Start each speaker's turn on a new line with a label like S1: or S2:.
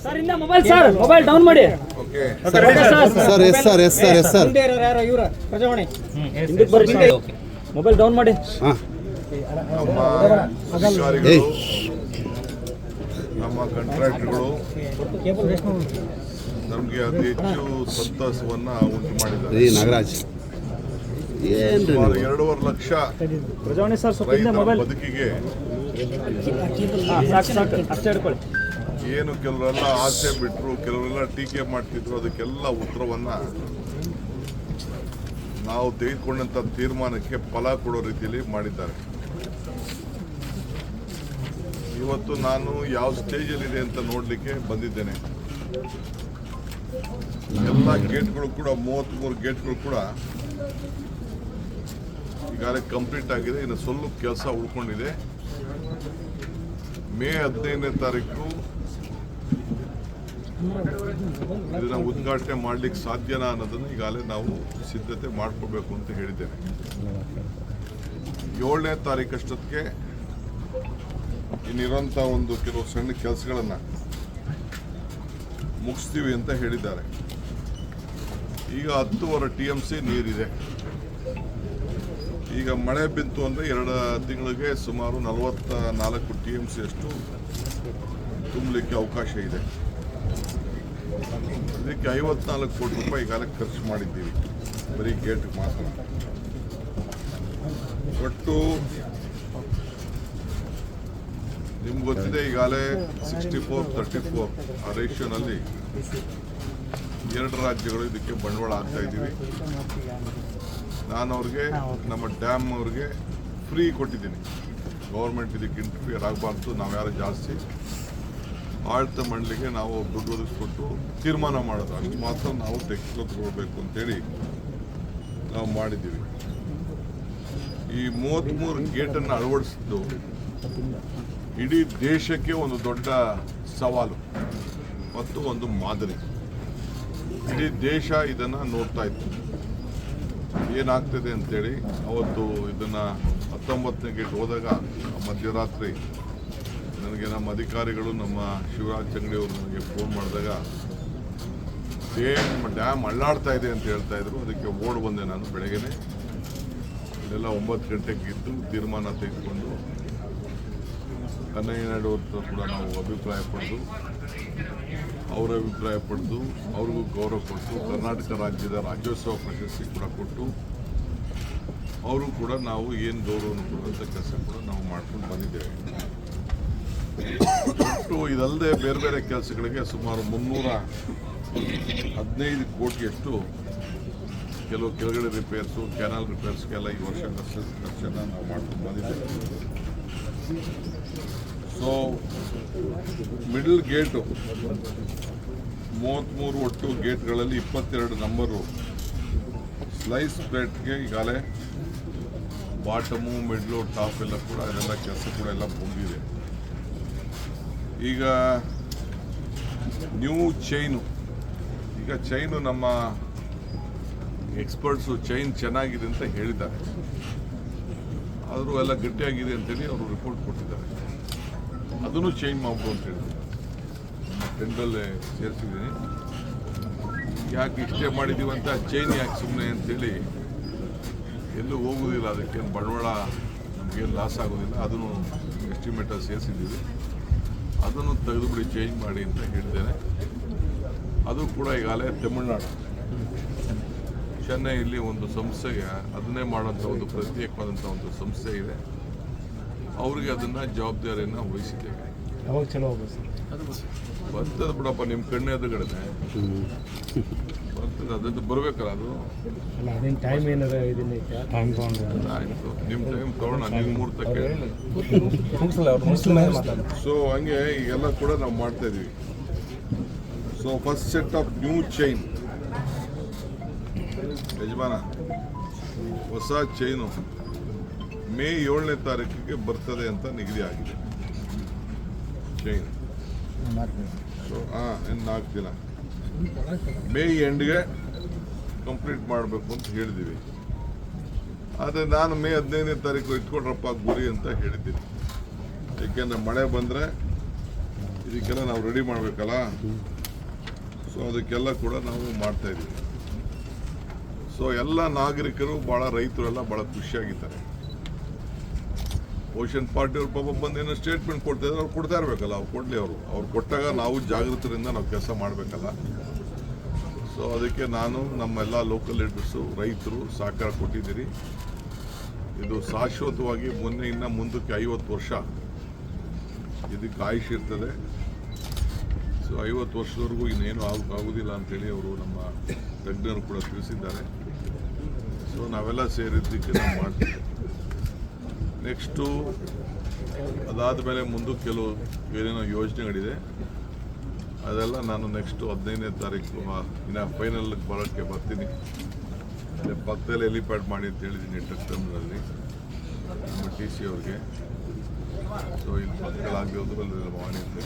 S1: Sir ಇಂದ mobile sir mobile down ಮಾಡಿ.
S2: Sir yes sir yes sir yes sir
S1: mobile down ಮಾಡಿ.
S3: ನಮ್ಮ ಅಧಿಕಾರಿಗಳು ನಮ್ಮ ಕಾಂಟ್ರಾಕ್ಟರ್ಗಳು ನಮಗೆ ಅತಿ ಹೆಚ್ಚು ಸಂತಸವನ್ನ ಉಂಟು ಮಾಡಿದ್ದಾರೆ.
S2: ನಾಗರಾಜ್ ಏನ್ರಿ
S3: 2.5 ಲಕ್ಷ
S1: ಪ್ರಜಾವಣೆ ಸರ್
S3: ರೈತರ ಬದುಕಿಗೆ ಏನು ಕೆಲವರೆಲ್ಲ ಆಸೆ ಬಿಟ್ಟರು, ಕೆಲವರೆಲ್ಲ ಟೀಕೆ ಮಾಡ್ತಿದ್ರು, ಅದಕ್ಕೆಲ್ಲ ಉತ್ತರವನ್ನ ನಾವು ತೆಗೆದುಕೊಂಡಂತ ತೀರ್ಮಾನಕ್ಕೆ ಫಲ ಕೊಡೋ ರೀತಿಯಲ್ಲಿ ಮಾಡಿದ್ದಾರೆ. ಇವತ್ತು ನಾನು ಯಾವ ಸ್ಟೇಜಲ್ಲಿದೆ ಅಂತ ನೋಡಲಿಕ್ಕೆ ಬಂದಿದ್ದೇನೆ. ಎಲ್ಲ ಗೇಟ್ಗಳು ಕೂಡ 33 ಗೇಟ್ಗಳು ಕೂಡ ಈಗಾಗಲೇ ಕಂಪ್ಲೀಟ್ ಆಗಿದೆ. ಇನ್ನು ಸ್ವಲ್ಪ ಕೆಲಸ ಉಳ್ಕೊಂಡಿದೆ. ಮೇ 15ನೇ ತಾರೀಕು ಇದನ್ನ ಉದ್ಘಾಟನೆ ಮಾಡ್ಲಿಕ್ಕೆ ಸಾಧ್ಯನಾ ಅನ್ನೋದನ್ನು ಈಗಾಗಲೇ ನಾವು ಸಿದ್ಧತೆ ಮಾಡ್ಕೋಬೇಕು ಅಂತ ಹೇಳಿದ್ದೇನೆ. 7ನೇ ತಾರೀಕಷ್ಟೊತ್ತಿಗೆ ಇನ್ನಿರೋಂಥ ಒಂದು ಕೆಲವು ಸಣ್ಣ ಕೆಲಸಗಳನ್ನು ಮುಗಿಸ್ತೀವಿ ಅಂತ ಹೇಳಿದ್ದಾರೆ. ಈಗ 10.5 TMC ನೀರಿದೆ. ಈಗ ಮಳೆ ಬಿತ್ತು ಅಂದರೆ 2 ತಿಂಗಳಿಗೆ ಸುಮಾರು 44 TMC ಅಷ್ಟು ತುಂಬಲಿಕ್ಕೆ ಅವಕಾಶ ಇದೆ. ಇದಕ್ಕೆ 54 ಕೋಟಿ ರೂಪಾಯಿ ಈಗಾಗಲೇ ಖರ್ಚು ಮಾಡಿದ್ದೀವಿ, ಬರೀ ಗೇಟ್ಗೆ ಮಾತ್ರ. ಒಟ್ಟು ನಿಮ್ಗೆ ಗೊತ್ತಿದೆ, ಈಗಾಗಲೇ 64-34 ಆ ರೇಷಿಯೋನಲ್ಲಿ 2 ರಾಜ್ಯಗಳು ಇದಕ್ಕೆ ಬಂಡವಾಳ ಹಾಕ್ತಾ ಇದ್ದೀವಿ. ನಾನು ಅವ್ರಿಗೆ, ನಮ್ಮ ಡ್ಯಾಮ್ ಅವ್ರಿಗೆ ಫ್ರೀ ಕೊಟ್ಟಿದ್ದೀನಿ. ಗೌರ್ಮೆಂಟ್ ಇದಕ್ಕೆ ಇಂಟರ್ಫಿಯರ್ ಆಗಬಾರ್ದು, ನಾವು ಯಾರು ಜಾಸ್ತಿ ಆಡಳಿತ ಮಂಡಳಿಗೆ ನಾವು ದುಡ್ಡು ಒದಗಿಸ್ಕೊಟ್ಟು ತೀರ್ಮಾನ ಮಾಡೋದು, ಅಷ್ಟು ಮಾತ್ರ ನಾವು ತೆಗೆದುಕೊಳ್ಬೇಕು ಅಂತೇಳಿ ನಾವು ಮಾಡಿದ್ದೀವಿ. ಈ 33 ಗೇಟನ್ನು ಅಳವಡಿಸಿದ್ದು ಇಡೀ ದೇಶಕ್ಕೆ ಒಂದು ದೊಡ್ಡ ಸವಾಲು ಮತ್ತು ಒಂದು ಮಾದರಿ. ಇಡೀ ದೇಶ ಇದನ್ನು ನೋಡ್ತಾ ಇತ್ತು, ಏನಾಗ್ತದೆ ಅಂತೇಳಿ. ಅವತ್ತು ಇದನ್ನು 19ನೇ ಗೇಟ್ ಹೋದಾಗ ಮಧ್ಯರಾತ್ರಿ ನನಗೆ ನಮ್ಮ ಅಧಿಕಾರಿಗಳು, ನಮ್ಮ ಶಿವರಾಜ್ ಚಂಗಡಿ ಅವರು ನನಗೆ ಫೋನ್ ಮಾಡಿದಾಗ ಡ್ಯಾಮ್ ಅಳ್ಳಾಡ್ತಾ ಇದೆ ಅಂತ ಹೇಳ್ತಾ ಇದ್ರು. ಅದಕ್ಕೆ ಓಡ್ ಬಂದೆ ನಾನು ಬೆಳಗ್ಗೆನೆ. ಇದೆಲ್ಲ 9 ಗಂಟೆಗೆ ಇದ್ದು ತೀರ್ಮಾನ ತೆಗೆದುಕೊಂಡು ಕನ್ನಯ್ಯ ನಾಯ್ಡು ಅವ್ರ ಕೂಡ ನಾವು ಅಭಿಪ್ರಾಯ ಪಡೆದು, ಅವರ ಅಭಿಪ್ರಾಯ ಪಡೆದು ಅವ್ರಿಗೂ ಗೌರವ ಕೊಟ್ಟು, ಕರ್ನಾಟಕ ರಾಜ್ಯದ ರಾಜ್ಯೋತ್ಸವ ಪ್ರಶಸ್ತಿ ಕೂಡ ಕೊಟ್ಟು, ಅವರು ಕೂಡ ನಾವು ಏನು ಗೌರವವನ್ನು ಕೊಡುವಂಥ ಕೆಲಸ ಕೂಡ ನಾವು ಮಾಡ್ಕೊಂಡು ಬಂದಿದ್ದೇವೆ. ಒಟ್ಟು ಇದಲ್ಲದೆ ಬೇರೆ ಬೇರೆ ಕೆಲಸಗಳಿಗೆ ಸುಮಾರು 315 ಕೋಟಿಯಷ್ಟು ಕೆಲವು ಕೆಳಗಡೆ ರಿಪೇರ್ಸು, ಕೆನಾಲ್ ರಿಪೇರ್ಸ್ಗೆಲ್ಲ ಈ ವರ್ಷ ಖರ್ಚನ್ನು ನಾವು ಮಾಡ್ಕೊಂಡು ಬಂದಿದ್ದೇವೆ. ಸೊ ಮಿಡಲ್ ಗೇಟು 33 ಒಟ್ಟು ಗೇಟ್ಗಳಲ್ಲಿ 22 ನಂಬರು ಸ್ಲೈಸ್ ಪ್ಲೇಟ್ಗೆ ಈಗಾಗಲೇ ಬಾಟಮು, ಮಿಡ್ಲು, ಟಾಪ್ ಎಲ್ಲ ಕೂಡ ಅದೆಲ್ಲ ಕೆಲಸ ಕೂಡ ಎಲ್ಲ ಮುಗಿದಿದೆ. ಈಗ ನ್ಯೂ ಚೈನು, ಈಗ ಚೈನು ನಮ್ಮ ಎಕ್ಸ್ಪರ್ಟ್ಸು ಚೈನ್ ಚೆನ್ನಾಗಿದೆ ಅಂತ ಹೇಳಿದ್ದಾರೆ. ಆದರೂ ಎಲ್ಲ ಗಟ್ಟಿಯಾಗಿದೆ ಅಂತೇಳಿ ಅವರು ರಿಪೋರ್ಟ್ ಕೊಟ್ಟಿದ್ದಾರೆ. ಅದನ್ನು ಚೇಂಜ್ ಮಾಡ್ಬೋದು ಅಂತ ಹೇಳಿದ್ರು. ಟೆಂಡಲ್ಲೇ ಸೇರಿಸಿದ್ದೀನಿ. ಯಾಕೆ ಇಷ್ಟೇ ಮಾಡಿದ್ದೀವಂತ, ಚೈನ್ ಯಾಕೆ ಸುಮ್ಮನೆ ಅಂತೇಳಿ ಎಲ್ಲೂ ಹೋಗೋದಿಲ್ಲ, ಅದಕ್ಕೇನು ಬಂಡವಾಳ ನಮಗೇನು ಲಾಸ್ ಆಗೋದಿಲ್ಲ. ಅದನ್ನು ಎಸ್ಟಿಮೇಟಲ್ಲಿ ಸೇರಿಸಿದ್ದೀವಿ. ಅದನ್ನು ತೆಗೆದುಬಿಡಿ, ಚೇಂಜ್ ಮಾಡಿ ಅಂತ ಹೇಳಿದ್ದೇನೆ. ಅದು ಕೂಡ ಈಗಾಗಲೇ ತಮಿಳುನಾಡು, ಚೆನ್ನೈಯಲ್ಲಿ ಒಂದು ಸಂಸ್ಥೆಗೆ ಅದನ್ನೇ ಮಾಡೋಂಥ ಒಂದು ಪ್ರತ್ಯೇಕವಾದಂಥ ಒಂದು ಸಂಸ್ಥೆ ಇದೆ. ಅವರಿಗೆ ಅದನ್ನು ಜವಾಬ್ದಾರಿಯನ್ನು ವಹಿಸಿದ್ದೇವೆ.
S4: ಯಾವಾಗ ಚಲೋ
S3: ಬರ್ತದೆ ಬಿಡಪ್ಪ, ನಿಮ್ಮ ಕಣ್ಣೆ ಎದುರುಗಡೆ ಬರ್ತದೆ. ಅದನ್ನು ಬರಬೇಕಲ್ಲ, ಅದು
S4: ಟೈಮ್ ಏನಾರ
S3: ಆಯಿತು. ನಿಮ್ಮ ಟೈಮ್ ತೊಗೊಳ್ಳೋಣ, ನಿಮ್ಮ ಮುಹೂರ್ತಕ್ಕೆ. ಸೊ ಹಂಗೆ ಈಗೆಲ್ಲ ಕೂಡ ನಾವು ಮಾಡ್ತಾ ಇದ್ದೀವಿ. So first set of new chain, ಯಜಮಾನ ಹೊಸ ಚೈನು ಮೇ 7ನೇ ತಾರೀಕಿಗೆ ಬರ್ತದೆ ಅಂತ ನಿಗದಿ ಆಗಿದೆ. ಚೈನ್ ಸೊ 4 ದಿನ ಮೇ ಎಂಡ್ಗೆ ಕಂಪ್ಲೀಟ್ ಮಾಡಬೇಕು ಅಂತ ಹೇಳಿದ್ದೀವಿ. ಆದರೆ ನಾನು ಮೇ 15ನೇ ತಾರೀಕು ಇಟ್ಕೊಂಡ್ರಪ್ಪ ಗುರಿ ಅಂತ ಹೇಳಿದ್ದೀನಿ. ಏಕೆಂದರೆ ಮಳೆ ಬಂದರೆ ಇದಕ್ಕೆಲ್ಲ ನಾವು ರೆಡಿ ಮಾಡಬೇಕಲ್ಲ. ಸೊ ಅದಕ್ಕೆಲ್ಲ ಕೂಡ ನಾವು ಮಾಡ್ತಾ ಇದ್ದೀವಿ. ಸೊ ಎಲ್ಲ ನಾಗರಿಕರು ಭಾಳ ರೈತರೆಲ್ಲ ಭಾಳ ಖುಷಿಯಾಗಿದ್ದಾರೆ. ಓಷನ್ ಪಾರ್ಟಿ ಅವ್ರ ಪಾಪ ಬಂದು ಏನೋ ಸ್ಟೇಟ್ಮೆಂಟ್ ಕೊಡ್ತಾ ಇದ್ದಾರೆ, ಅವ್ರು ಕೊಡ್ತಾ ಇರಬೇಕಲ್ಲ, ಅವ್ರು ಕೊಡಲಿ. ಅವ್ರು ಕೊಟ್ಟಾಗ ನಾವು ಜಾಗೃತರಿಂದ ನಾವು ಕೆಲಸ ಮಾಡಬೇಕಲ್ಲ. ಸೊ ಅದಕ್ಕೆ ನಾನು ನಮ್ಮೆಲ್ಲ ಲೋಕಲ್ ಲೀಡರ್ಸು ರೈತರು ಸಹಕಾರ ಕೊಟ್ಟಿದ್ದೀರಿ. ಇದು ಶಾಶ್ವತವಾಗಿ ಇನ್ನು ಮುಂದಕ್ಕೆ 50 ವರ್ಷ ಇದಕ್ಕೆ ಆಯುಷ್ ಇರ್ತದೆ. ಸೊ 50 ವರ್ಷದವರೆಗೂ ಇನ್ನೇನು ಆಗೋದಿಲ್ಲ ಅಂತೇಳಿ ಅವರು ನಮ್ಮ ತಜ್ಞರು ಕೂಡ ತಿಳಿಸಿದ್ದಾರೆ. ಸೊ ನಾವೆಲ್ಲ ಸೇರಿದ್ದಕ್ಕೆ ನಾವು ಮಾಡ್ತೀವಿ. ನೆಕ್ಸ್ಟು ಅದಾದ ಮೇಲೆ ಮುಂದಕ್ಕೆ ಕೆಲವು ಏನೇನೋ ಯೋಜನೆಗಳಿದೆ, ಅದೆಲ್ಲ ನಾನು ನೆಕ್ಸ್ಟು 15ನೇ ತಾರೀಕು ಇನ್ನು ಫೈನಲ್ ಬರೋಕ್ಕೆ ಬರ್ತೀನಿ. ಅಲ್ಲೇ ಪಕ್ಕದಲ್ಲಿ ಎಲಿಪ್ಯಾಡ್ ಮಾಡಿ ಅಂತ ಹೇಳಿದ್ದೀನಿ ಟ್ರಕ್ ಟರ್ಮಿನಲ್ಲಿ ನಮ್ಮ TC ಅವ್ರಿಗೆ. ಸೊ ಇಲ್ಲಿ ಪಕ್ಕದಲ್ಲಿ ಆಗದೆ ಹೋದ್ರಲ್ಲಿ ಮಾಡಿ ಅಂತ